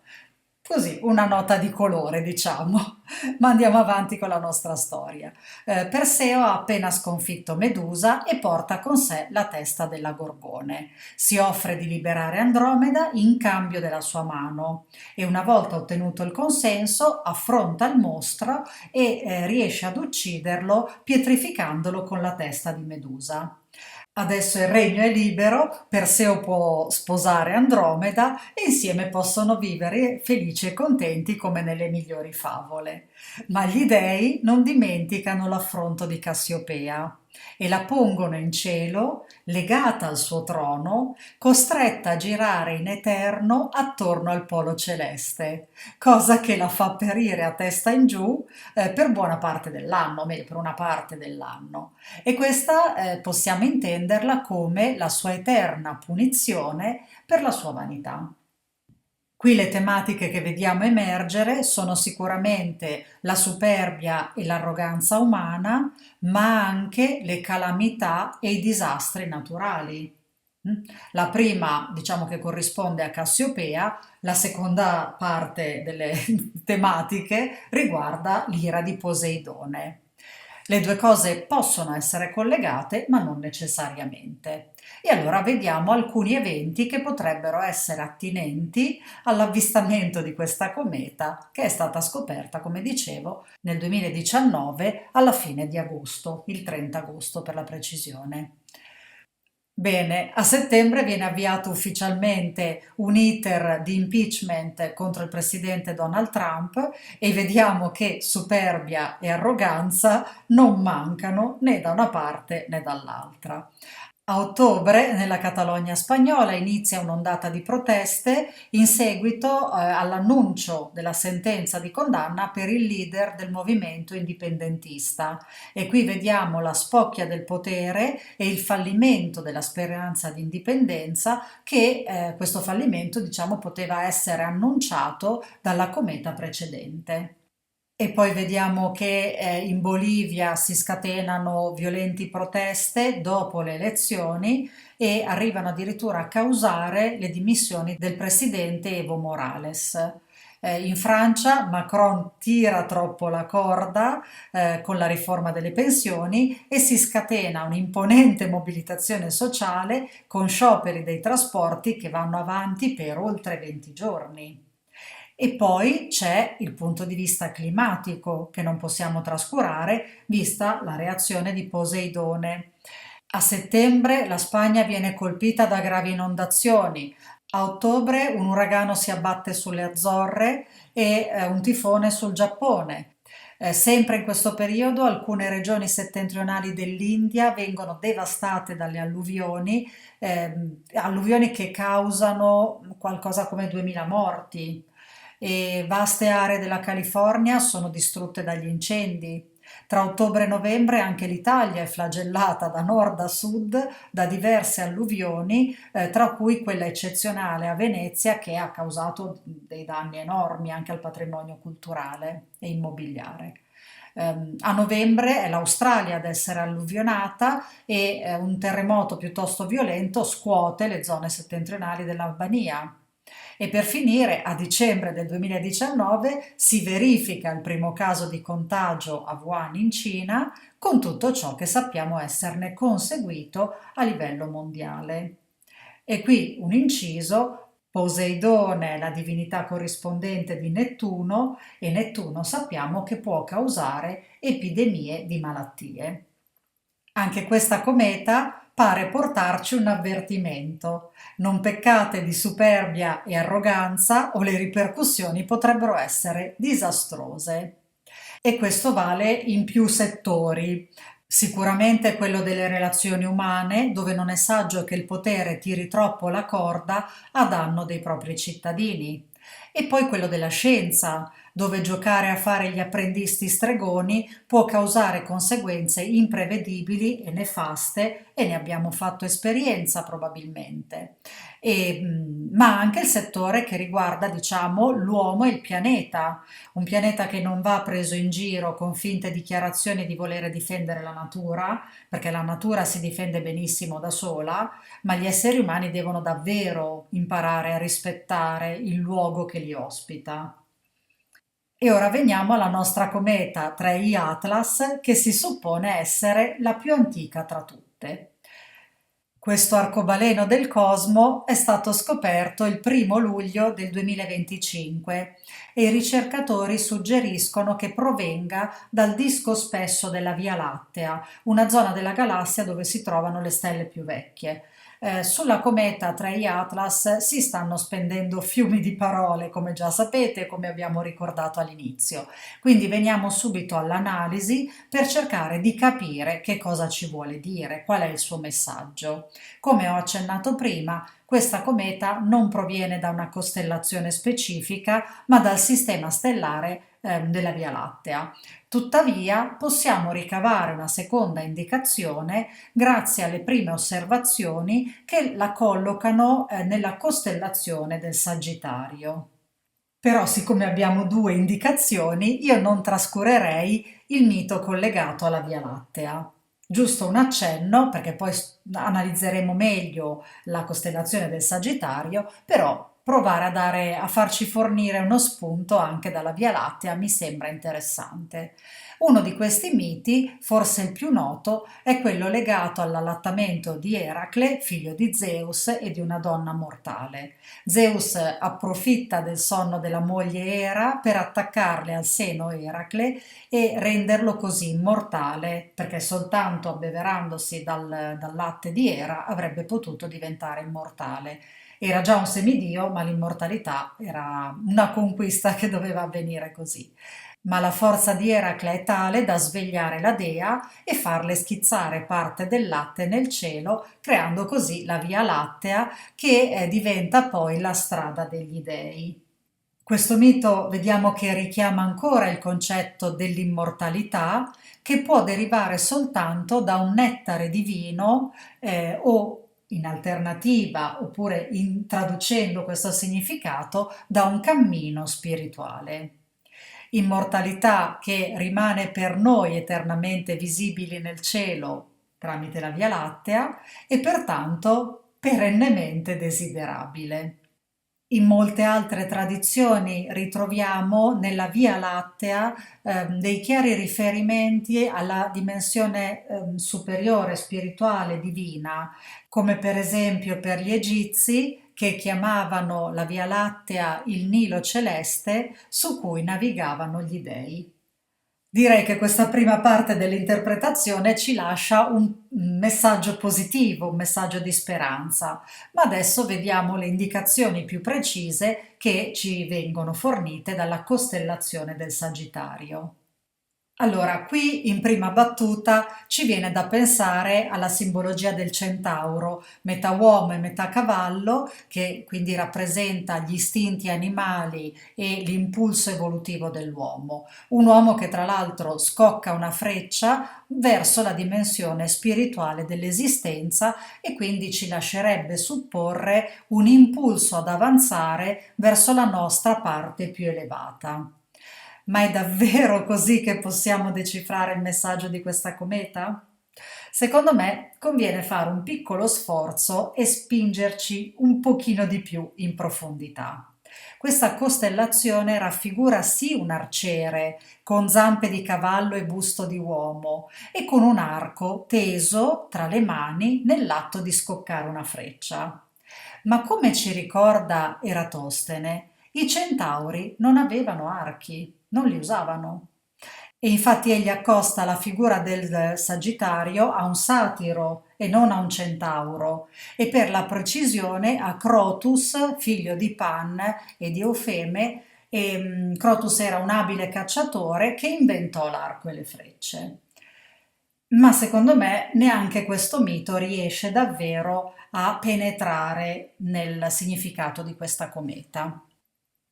Così, una nota di colore, diciamo, ma andiamo avanti con la nostra storia. Perseo ha appena sconfitto Medusa e porta con sé la testa della Gorgone. Si offre di liberare Andromeda in cambio della sua mano e una volta ottenuto il consenso affronta il mostro e riesce ad ucciderlo pietrificandolo con la testa di Medusa. Adesso il regno è libero, Perseo può sposare Andromeda e insieme possono vivere felici e contenti come nelle migliori favole. Ma gli dei non dimenticano l'affronto di Cassiopea e la pongono in cielo, legata al suo trono, costretta a girare in eterno attorno al polo celeste, cosa che la fa perire a testa in giù per buona parte dell'anno, meglio per una parte dell'anno. E questa possiamo intenderla come la sua eterna punizione per la sua vanità. Qui le tematiche che vediamo emergere sono sicuramente la superbia e l'arroganza umana, ma anche le calamità e i disastri naturali. La prima, diciamo che corrisponde a Cassiopea, la seconda parte delle tematiche riguarda l'ira di Poseidone. Le due cose possono essere collegate, ma non necessariamente. E allora vediamo alcuni eventi che potrebbero essere attinenti all'avvistamento di questa cometa che è stata scoperta, come dicevo, nel 2019 alla fine di agosto, il 30 agosto per la precisione. Bene, a settembre viene avviato ufficialmente un iter di impeachment contro il presidente Donald Trump e vediamo che superbia e arroganza non mancano né da una parte né dall'altra. A ottobre, nella Catalogna spagnola, inizia un'ondata di proteste in seguito all'annuncio della sentenza di condanna per il leader del movimento indipendentista. E qui vediamo la spocchia del potere e il fallimento della speranza di indipendenza che questo fallimento, diciamo, poteva essere annunciato dalla cometa precedente. E poi vediamo che in Bolivia si scatenano violenti proteste dopo le elezioni e arrivano addirittura a causare le dimissioni del presidente Evo Morales. In Francia Macron tira troppo la corda con la riforma delle pensioni e si scatena un'imponente mobilitazione sociale con scioperi dei trasporti che vanno avanti per oltre 20 giorni. E poi c'è il punto di vista climatico che non possiamo trascurare, vista la reazione di Poseidone. A settembre la Spagna viene colpita da gravi inondazioni. A ottobre un uragano si abbatte sulle Azzorre e un tifone sul Giappone. Sempre in questo periodo alcune regioni settentrionali dell'India vengono devastate dalle alluvioni, alluvioni che causano qualcosa come 2000 morti e vaste aree della California sono distrutte dagli incendi. Tra ottobre e novembre anche l'Italia è flagellata da nord a sud da diverse alluvioni, tra cui quella eccezionale a Venezia che ha causato dei danni enormi anche al patrimonio culturale e immobiliare. A novembre è l'Australia ad essere alluvionata e un terremoto piuttosto violento scuote le zone settentrionali dell'Albania. E per finire, a dicembre del 2019 si verifica il primo caso di contagio a Wuhan in Cina, con tutto ciò che sappiamo esserne conseguito a livello mondiale. E qui un inciso, Poseidone è la divinità corrispondente di Nettuno e Nettuno sappiamo che può causare epidemie di malattie. Anche questa cometa pare portarci un avvertimento. Non peccate di superbia e arroganza o le ripercussioni potrebbero essere disastrose. E questo vale in più settori. Sicuramente quello delle relazioni umane, dove non è saggio che il potere tiri troppo la corda a danno dei propri cittadini. E poi quello della scienza, dove giocare a fare gli apprendisti stregoni può causare conseguenze imprevedibili e nefaste e ne abbiamo fatto esperienza probabilmente. Ma anche il settore che riguarda, diciamo, l'uomo e il pianeta, un pianeta che non va preso in giro con finte dichiarazioni di volere difendere la natura, perché la natura si difende benissimo da sola, ma gli esseri umani devono davvero imparare a rispettare il luogo che li ospita. E ora veniamo alla nostra cometa 3I Atlas, che si suppone essere la più antica tra tutte. Questo arcobaleno del cosmo è stato scoperto il 1° luglio del 2025 e i ricercatori suggeriscono che provenga dal disco spesso della Via Lattea, una zona della galassia dove si trovano le stelle più vecchie. Sulla cometa 3i Atlas si stanno spendendo fiumi di parole, come già sapete, come abbiamo ricordato all'inizio. Quindi veniamo subito all'analisi per cercare di capire che cosa ci vuole dire, qual è il suo messaggio. Come ho accennato prima, questa cometa non proviene da una costellazione specifica, ma dal sistema stellare della Via Lattea. Tuttavia, possiamo ricavare una seconda indicazione grazie alle prime osservazioni che la collocano nella costellazione del Sagittario. Però, siccome abbiamo due indicazioni, io non trascurerei il mito collegato alla Via Lattea. Giusto un accenno, perché poi analizzeremo meglio la costellazione del Sagittario, però provare a farci fornire uno spunto anche dalla Via Lattea mi sembra interessante. Uno di questi miti, forse il più noto, è quello legato all'allattamento di Eracle, figlio di Zeus e di una donna mortale. Zeus approfitta del sonno della moglie Era per attaccarle al seno Eracle e renderlo così immortale, perché soltanto abbeverandosi dal latte di Era avrebbe potuto diventare immortale. Era già un semidio, ma l'immortalità era una conquista che doveva avvenire così. Ma la forza di Eracle è tale da svegliare la dea e farle schizzare parte del latte nel cielo, creando così la Via Lattea che diventa poi la strada degli dei. Questo mito vediamo che richiama ancora il concetto dell'immortalità che può derivare soltanto da un nettare divino o in alternativa, oppure traducendo questo significato, da un cammino spirituale. Immortalità che rimane per noi eternamente visibili nel cielo tramite la Via Lattea e pertanto perennemente desiderabile. In molte altre tradizioni ritroviamo nella Via Lattea dei chiari riferimenti alla dimensione superiore, spirituale, divina, come per esempio per gli Egizi che chiamavano la Via Lattea il Nilo celeste su cui navigavano gli dei. Direi che questa prima parte dell'interpretazione ci lascia un messaggio positivo, un messaggio di speranza, ma adesso vediamo le indicazioni più precise che ci vengono fornite dalla costellazione del Sagittario. Allora, qui in prima battuta ci viene da pensare alla simbologia del centauro, metà uomo e metà cavallo, che quindi rappresenta gli istinti animali e l'impulso evolutivo dell'uomo. Un uomo che tra l'altro scocca una freccia verso la dimensione spirituale dell'esistenza e quindi ci lascerebbe supporre un impulso ad avanzare verso la nostra parte più elevata. Ma è davvero così che possiamo decifrare il messaggio di questa cometa? Secondo me conviene fare un piccolo sforzo e spingerci un pochino di più in profondità. Questa costellazione raffigura sì un arciere con zampe di cavallo e busto di uomo e con un arco teso tra le mani nell'atto di scoccare una freccia. Ma come ci ricorda Eratostene, i centauri non avevano archi, non li usavano. E infatti egli accosta la figura del Sagittario a un satiro e non a un centauro, e per la precisione a Crotus, figlio di Pan e di Eufeme, e Crotus era un abile cacciatore che inventò l'arco e le frecce. Ma secondo me neanche questo mito riesce davvero a penetrare nel significato di questa cometa.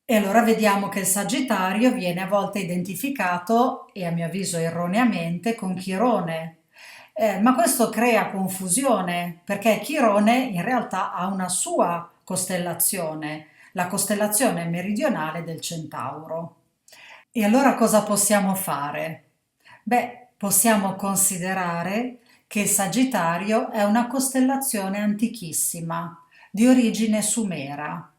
E allora vediamo che il Sagittario viene a volte identificato, e a mio avviso erroneamente, con Chirone. Ma questo crea confusione, perché Chirone in realtà ha una sua costellazione, la costellazione meridionale del Centauro. E allora cosa possiamo fare? Beh, possiamo considerare che il Sagittario è una costellazione antichissima, di origine sumera.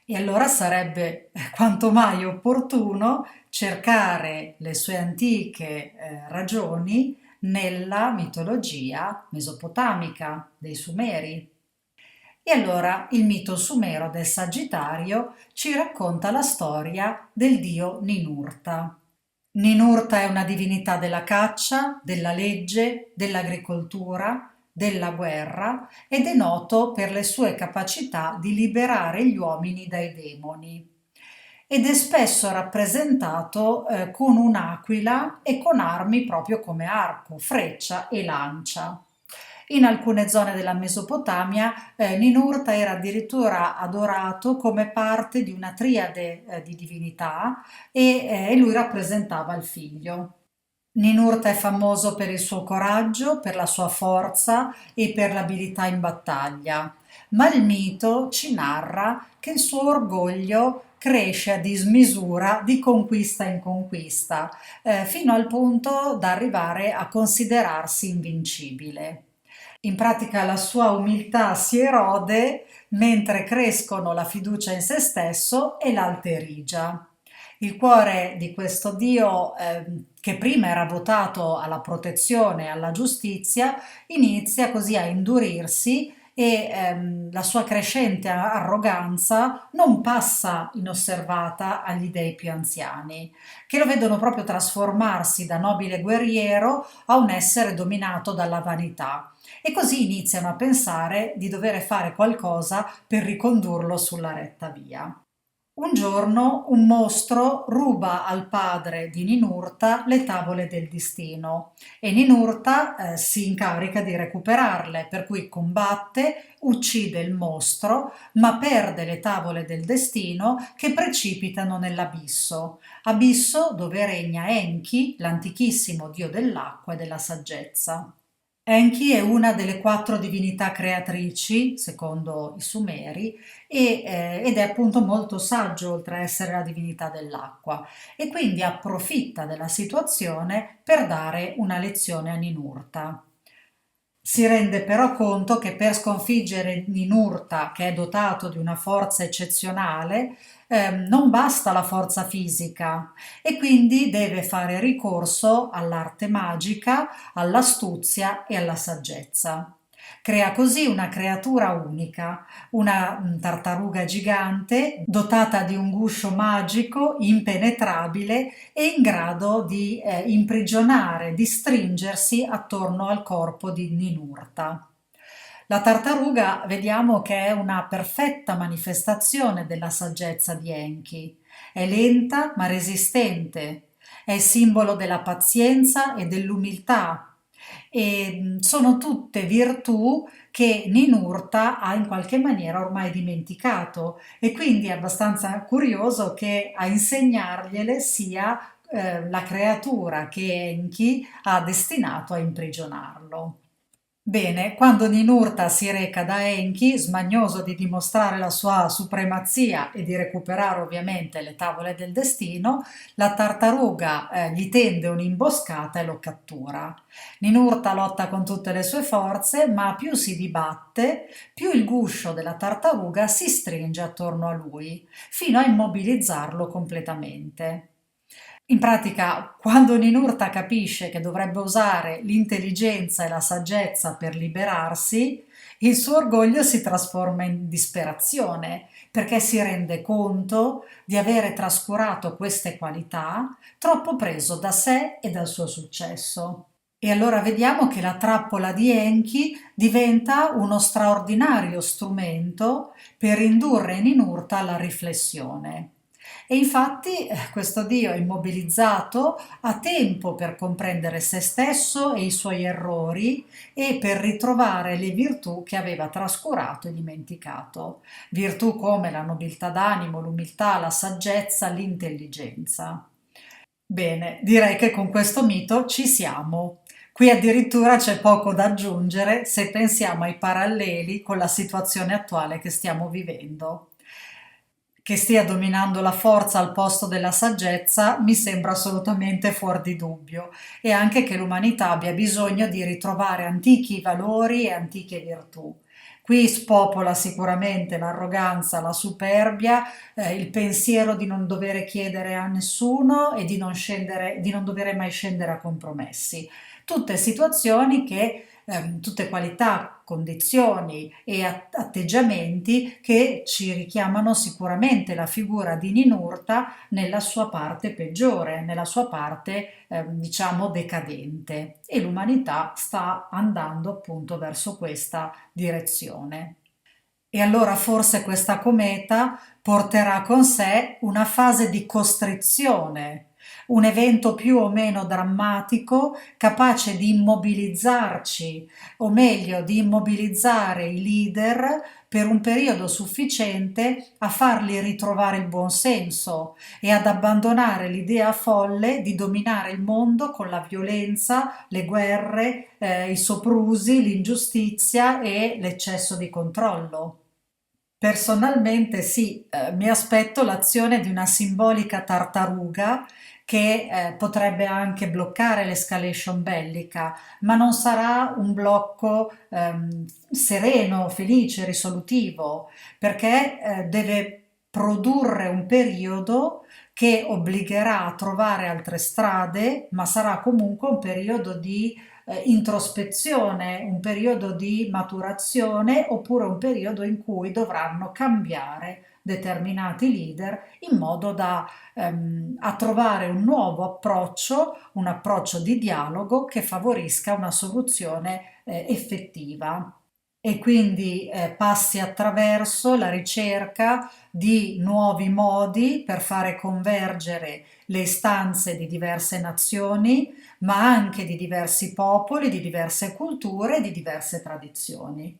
E allora sarebbe quanto mai opportuno cercare le sue antiche ragioni nella mitologia mesopotamica dei Sumeri. E allora il mito sumero del Sagittario ci racconta la storia del dio Ninurta. Ninurta è una divinità della caccia, della legge, dell'agricoltura, della guerra ed è noto per le sue capacità di liberare gli uomini dai demoni. Ed è spesso rappresentato con un'aquila e con armi proprio come arco, freccia e lancia. In alcune zone della Mesopotamia Ninurta era addirittura adorato come parte di una triade di divinità e lui rappresentava il figlio. Ninurta è famoso per il suo coraggio, per la sua forza e per l'abilità in battaglia, ma il mito ci narra che il suo orgoglio cresce a dismisura di conquista in conquista, fino al punto da arrivare a considerarsi invincibile. In pratica la sua umiltà si erode mentre crescono la fiducia in se stesso e l'alterigia. Il cuore di questo Dio, che prima era votato alla protezione e alla giustizia, inizia così a indurirsi e la sua crescente arroganza non passa inosservata agli dei più anziani, che lo vedono proprio trasformarsi da nobile guerriero a un essere dominato dalla vanità e così iniziano a pensare di dover fare qualcosa per ricondurlo sulla retta via. Un giorno un mostro ruba al padre di Ninurta le tavole del destino e Ninurta si incarica di recuperarle, per cui combatte, uccide il mostro, ma perde le tavole del destino che precipitano nell'abisso, abisso dove regna Enki, l'antichissimo dio dell'acqua e della saggezza. Enki è una delle quattro divinità creatrici, secondo i Sumeri, ed è appunto molto saggio oltre a essere la divinità dell'acqua e quindi approfitta della situazione per dare una lezione a Ninurta. Si rende però conto che per sconfiggere Ninurta, che è dotato di una forza eccezionale, non basta la forza fisica e quindi deve fare ricorso all'arte magica, all'astuzia e alla saggezza. Crea così una creatura unica, una tartaruga gigante dotata di un guscio magico impenetrabile e in grado di imprigionare, di stringersi attorno al corpo di Ninurta. La tartaruga vediamo che è una perfetta manifestazione della saggezza di Enki. È lenta ma resistente, è simbolo della pazienza e dell'umiltà e sono tutte virtù che Ninurta ha in qualche maniera ormai dimenticato e quindi è abbastanza curioso che a insegnargliele sia la creatura che Enki ha destinato a imprigionarlo. Bene, quando Ninurta si reca da Enki, smagnoso di dimostrare la sua supremazia e di recuperare ovviamente le tavole del destino, la tartaruga gli tende un'imboscata e lo cattura. Ninurta lotta con tutte le sue forze, ma più si dibatte, più il guscio della tartaruga si stringe attorno a lui, fino a immobilizzarlo completamente. In pratica, quando Ninurta capisce che dovrebbe usare l'intelligenza e la saggezza per liberarsi, il suo orgoglio si trasforma in disperazione, perché si rende conto di avere trascurato queste qualità, troppo preso da sé e dal suo successo. E allora vediamo che la trappola di Enki diventa uno straordinario strumento per indurre Ninurta alla riflessione. E infatti questo Dio immobilizzato ha tempo per comprendere se stesso e i suoi errori e per ritrovare le virtù che aveva trascurato e dimenticato. Virtù come la nobiltà d'animo, l'umiltà, la saggezza, l'intelligenza. Bene, direi che con questo mito ci siamo. Qui addirittura c'è poco da aggiungere se pensiamo ai paralleli con la situazione attuale che stiamo vivendo. Che stia dominando la forza al posto della saggezza mi sembra assolutamente fuor di dubbio e anche che l'umanità abbia bisogno di ritrovare antichi valori e antiche virtù. Qui spopola sicuramente l'arroganza, la superbia, il pensiero di non dover chiedere a nessuno e di non dover mai scendere a compromessi. Tutte situazioni che, tutte qualità, condizioni e atteggiamenti che ci richiamano sicuramente la figura di Ninurta nella sua parte peggiore, nella sua parte, diciamo, decadente. E l'umanità sta andando appunto verso questa direzione. E allora forse questa cometa porterà con sé una fase di costrizione, un evento più o meno drammatico capace di immobilizzarci, o meglio di immobilizzare i leader per un periodo sufficiente a farli ritrovare il buon senso e ad abbandonare l'idea folle di dominare il mondo con la violenza, le guerre, i soprusi, l'ingiustizia e l'eccesso di controllo. Personalmente sì, mi aspetto l'azione di una simbolica tartaruga che potrebbe anche bloccare l'escalation bellica, ma non sarà un blocco sereno, felice, risolutivo, perché deve produrre un periodo che obbligherà a trovare altre strade, ma sarà comunque un periodo di introspezione, un periodo di maturazione oppure un periodo in cui dovranno cambiare determinati leader in modo da a trovare un nuovo approccio, un approccio di dialogo che favorisca una soluzione effettiva e quindi passi attraverso la ricerca di nuovi modi per fare convergere le istanze di diverse nazioni, ma anche di diversi popoli, di diverse culture, di diverse tradizioni.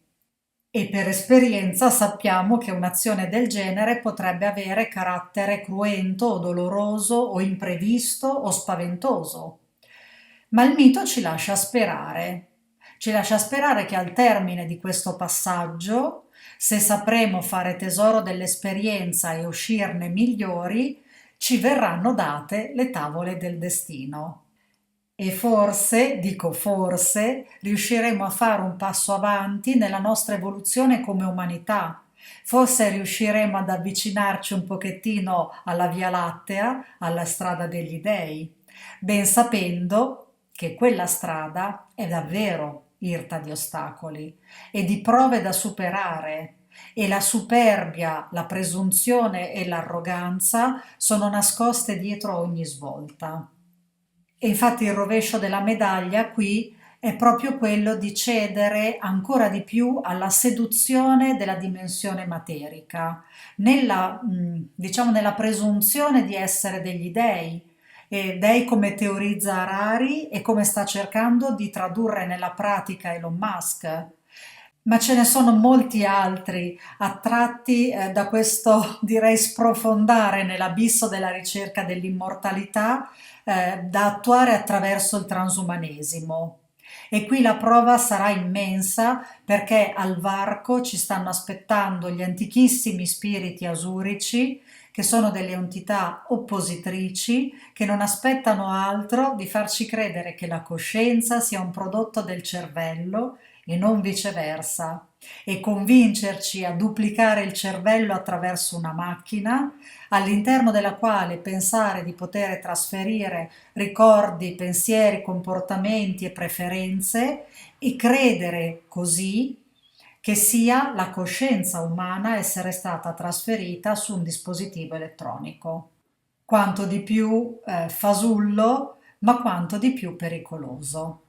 E per esperienza sappiamo che un'azione del genere potrebbe avere carattere cruento o doloroso o imprevisto o spaventoso. Ma il mito ci lascia sperare che al termine di questo passaggio, se sapremo fare tesoro dell'esperienza e uscirne migliori, ci verranno date le tavole del destino. E forse, dico forse, riusciremo a fare un passo avanti nella nostra evoluzione come umanità. Forse riusciremo ad avvicinarci un pochettino alla Via Lattea, alla strada degli dei, ben sapendo che quella strada è davvero irta di ostacoli e di prove da superare. E la superbia, la presunzione e l'arroganza sono nascoste dietro ogni svolta. E infatti il rovescio della medaglia qui è proprio quello di cedere ancora di più alla seduzione della dimensione materica, diciamo nella presunzione di essere degli dei, e dei come teorizza Harari e come sta cercando di tradurre nella pratica Elon Musk. Ma ce ne sono molti altri attratti da questo, direi, sprofondare nell'abisso della ricerca dell'immortalità da attuare attraverso il transumanesimo. E qui la prova sarà immensa perché al varco ci stanno aspettando gli antichissimi spiriti asurici, che sono delle entità oppositrici che non aspettano altro di farci credere che la coscienza sia un prodotto del cervello e non viceversa, e convincerci a duplicare il cervello attraverso una macchina all'interno della quale pensare di poter trasferire ricordi, pensieri, comportamenti e preferenze e credere così che sia la coscienza umana a essere stata trasferita su un dispositivo elettronico. Quanto di più fasullo, ma quanto di più pericoloso.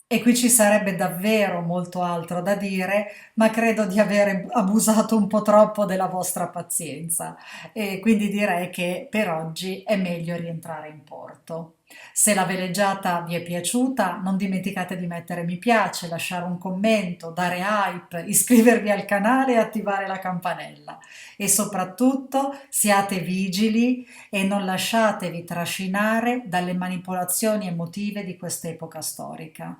E qui ci sarebbe davvero molto altro da dire, ma credo di aver abusato un po' troppo della vostra pazienza e quindi direi che per oggi è meglio rientrare in porto. Se la veleggiata vi è piaciuta, non dimenticate di mettere mi piace, lasciare un commento, dare hype, iscrivervi al canale e attivare la campanella. E soprattutto siate vigili e non lasciatevi trascinare dalle manipolazioni emotive di quest'epoca storica.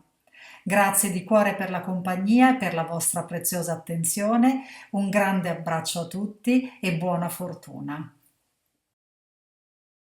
Grazie di cuore per la compagnia e per la vostra preziosa attenzione, un grande abbraccio a tutti e buona fortuna.